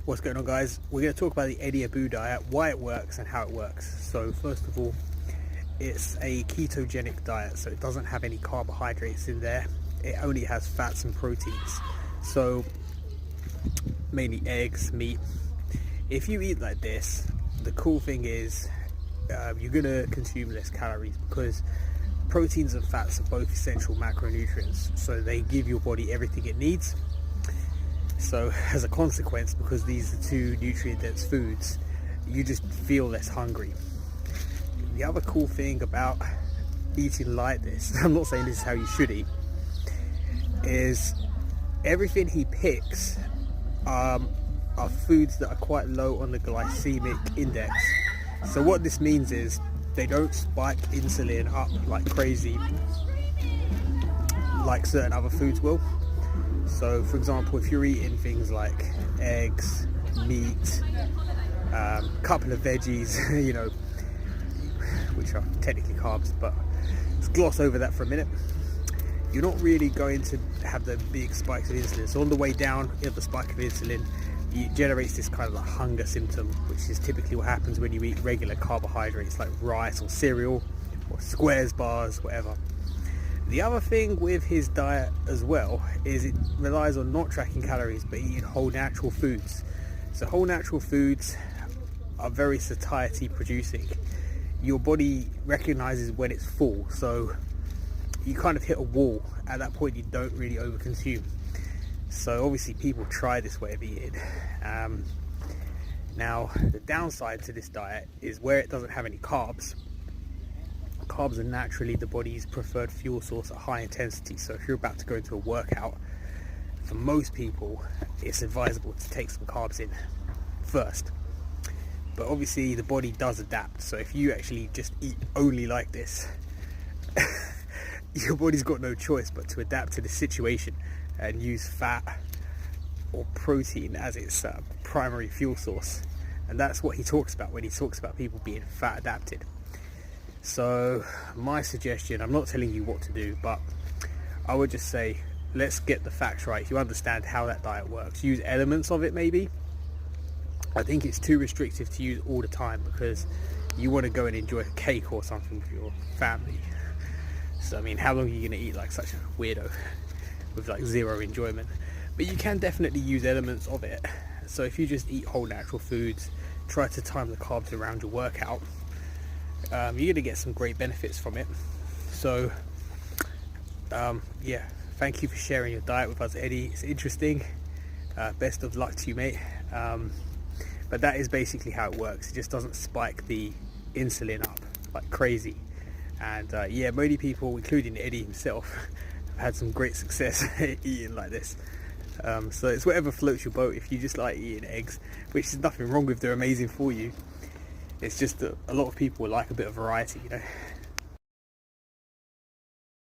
What's going on, guys? We're going to talk about the Eddie Abou diet, why it works and how it works. So first of all, it's a ketogenic diet, so it doesn't have any carbohydrates in there. It only has fats and proteins, so mainly eggs, meat. If you eat like this, the cool thing is you're going to consume less calories, because proteins and fats are both essential macronutrients, so they give your body everything it needs. So as a consequence, because these are two nutrient dense foods, you just feel less hungry. The other cool thing about eating like this, I'm not saying this is how you should eat, is everything he picks are foods that are quite low on the glycemic index. So what this means is they don't spike insulin up like crazy like certain other foods will. So for example, if you're eating things like eggs, meat, couple of veggies, you know, which are technically carbs, but let's gloss over that for a minute. You're not really going to have the big spikes of insulin. So on the way down, you have the spike of insulin, it generates this kind of like hunger symptom, which is typically what happens when you eat regular carbohydrates like rice or cereal or squares bars, whatever. The other thing with his diet as well is it relies on not tracking calories but eating whole natural foods. So whole natural foods are very satiety producing. Your body recognizes when it's full, so you kind of hit a wall. At that point you don't really overconsume. So obviously people try this way of eating. Now the downside to this diet is where it doesn't have any carbs. Carbs are naturally the body's preferred fuel source at high intensity, so if you're about to go into a workout, for most people it's advisable to take some carbs in first. But obviously the body does adapt, so if you actually just eat only like this, your body's got no choice but to adapt to the situation and use fat or protein as its primary fuel source. And that's what he talks about when he talks about people being fat adapted. So my suggestion, I'm not telling you what to do, but I would just say, let's get the facts right. You understand how that diet works. Use elements of it maybe. I think it's too restrictive to use all the time, because you want to go and enjoy a cake or something with your family. So I mean, how long are you going to eat like such a weirdo with like zero enjoyment? But you can definitely use elements of it. So if you just eat whole natural foods, try to time the carbs around your workout, you're going to get some great benefits from it. So yeah, thank you for sharing your diet with us, Eddie. It's interesting. Best of luck to you, mate. But that is basically how it works. It just doesn't spike the insulin up like crazy. And yeah, many people, including Eddie himself, have had some great success eating like this. So it's whatever floats your boat. If you just like eating eggs, which is nothing wrong with, they're amazing for you. It's just that a lot of people like a bit of variety, you know.